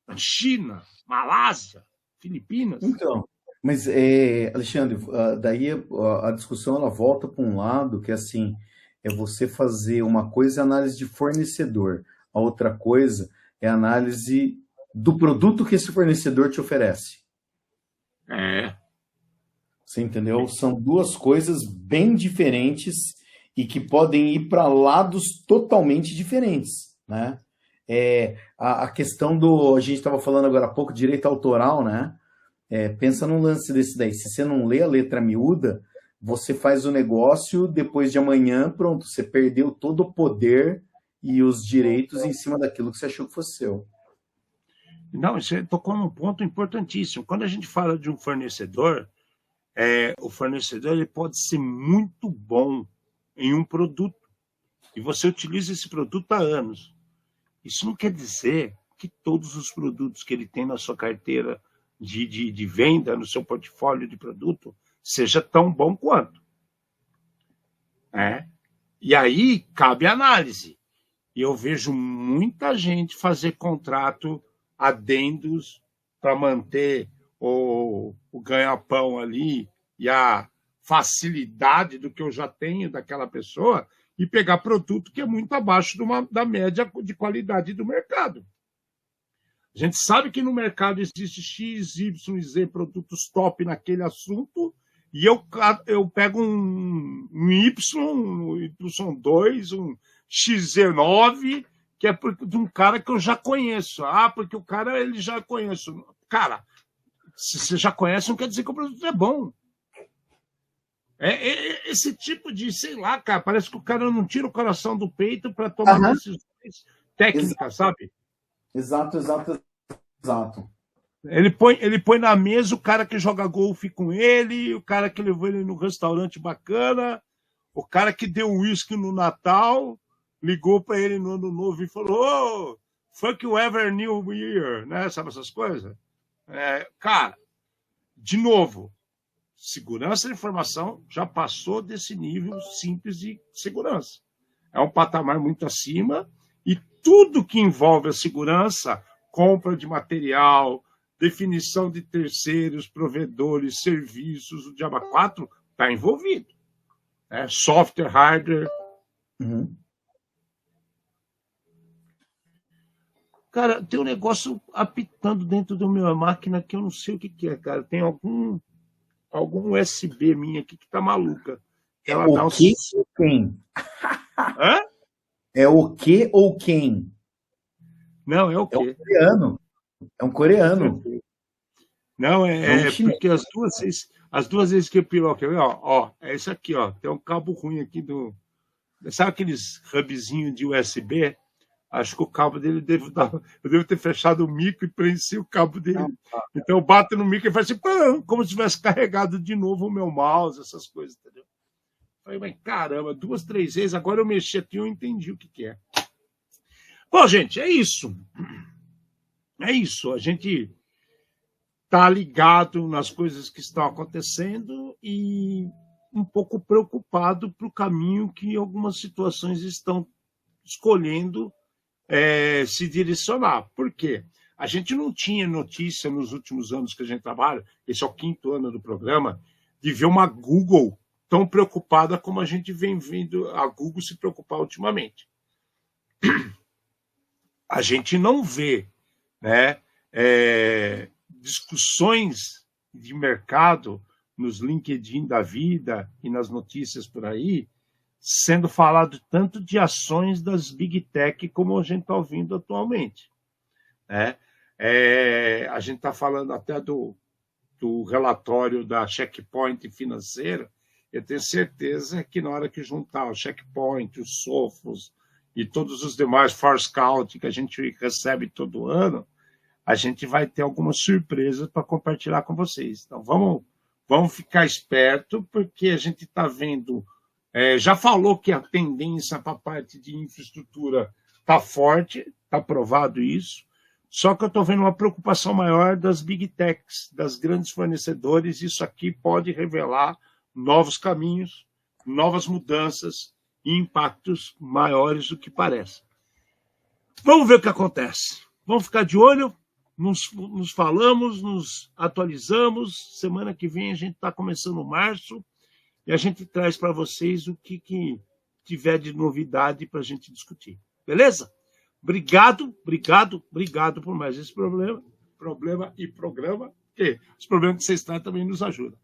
na China, Malásia, Filipinas. Então, mas, Alexandre, daí a discussão ela volta para um lado que, assim, é você fazer uma coisa é análise de fornecedor, a outra coisa é análise do produto que esse fornecedor te oferece. Você entendeu? São duas coisas bem diferentes e que podem ir para lados totalmente diferentes, né? A questão a gente estava falando agora há pouco, direito autoral, né? Pensa num lance desse daí. Se você não lê a letra miúda, você faz o negócio, depois de amanhã, pronto, você perdeu todo o poder e os direitos em cima daquilo que você achou que fosse seu. Não, você tocou num ponto importantíssimo. Quando a gente fala de um fornecedor, o fornecedor ele pode ser muito bom em um produto e você utiliza esse produto há anos. Isso não quer dizer que todos os produtos que ele tem na sua carteira de venda, no seu portfólio de produto, seja tão bom quanto. né? E aí cabe análise. E eu vejo muita gente fazer contrato adendos para manter o ganha-pão ali e a facilidade do que eu já tenho daquela pessoa e pegar produto que é muito abaixo da média de qualidade do mercado. A gente sabe que no mercado existe X, Y, Z produtos top naquele assunto e eu pego um Y, um Y2, um XZ9, que é de um cara que eu já conheço. Ah, porque o cara ele já conheço. Cara, se você já conhece, não quer dizer que o produto é bom. Esse tipo de, sei lá, cara, parece que o cara não tira o coração do peito para tomar decisões técnicas, sabe? Exato. Ele põe na mesa o cara que joga golfe com ele, o cara que levou ele no restaurante bacana, o cara que deu uísque no Natal, ligou para ele no Ano Novo e falou: "Oh, fuck you ever new year", né? Sabe essas coisas? Cara, de novo, segurança da informação já passou desse nível simples de segurança. É um patamar muito acima e tudo que envolve a segurança, compra de material, definição de terceiros, provedores, serviços, o Diaba 4 está envolvido. Software, hardware. Uhum. Cara, tem um negócio apitando dentro da minha máquina que eu não sei o que é, cara. Tem algum USB minha aqui que tá maluca. Ela o que ou quem? Hã? É o que ou quem? Não, é o quê? É um coreano. É um coreano. Não, porque as duas vezes que eu piloto, é isso aqui, ó. Tem um cabo ruim aqui do. Sabe aqueles hubzinhos de USB? Acho que o cabo dele eu devo ter fechado o micro e preenchi o cabo dele. Então eu bato no micro e faz assim, como se tivesse carregado de novo o meu mouse, essas coisas, entendeu? Falei, mas caramba, 2, 3 vezes, agora eu mexi aqui e eu entendi o que é. Bom, gente, é isso. É isso. A gente está ligado nas coisas que estão acontecendo e um pouco preocupado para o caminho que algumas situações estão escolhendo se direcionar. Por quê? A gente não tinha notícia nos últimos anos que a gente trabalha, esse é o 5º ano do programa, de ver uma Google tão preocupada como a gente vem vendo a Google se preocupar ultimamente. A gente não vê, né, discussões de mercado nos LinkedIn da vida e nas notícias por aí, sendo falado tanto de ações das Big Tech como a gente está ouvindo atualmente. Né? A gente está falando até do relatório da Checkpoint financeira. Eu tenho certeza que na hora que juntar o Checkpoint, os Sophos e todos os demais Forescout que a gente recebe todo ano, a gente vai ter algumas surpresas para compartilhar com vocês. Então, vamos ficar esperto, porque a gente está vendo... já falou que a tendência para a parte de infraestrutura está forte, está provado isso, só que eu estou vendo uma preocupação maior das Big Techs, das grandes fornecedores. Isso aqui pode revelar novos caminhos, novas mudanças e impactos maiores do que parece. Vamos ver o que acontece. Vamos ficar de olho, nos falamos, nos atualizamos. Semana que vem a gente está começando março e a gente traz para vocês o que tiver de novidade para a gente discutir. Beleza? Obrigado por mais esse programa e programa, porque os problemas que vocês trazem também nos ajudam.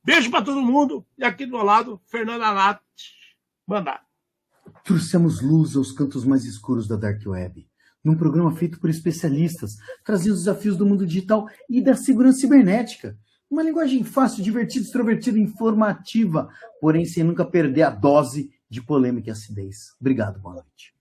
Beijo para todo mundo. E aqui do meu lado, Fernanda Nath. Mandar. Trouxemos luz aos cantos mais escuros da Dark Web, num programa feito por especialistas, trazendo os desafios do mundo digital e da segurança cibernética. Uma linguagem fácil, divertida, extrovertida, informativa, porém sem nunca perder a dose de polêmica e acidez. Obrigado, boa noite.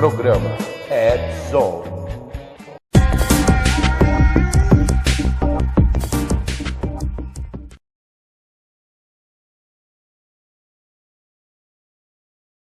Programa Ed Zone.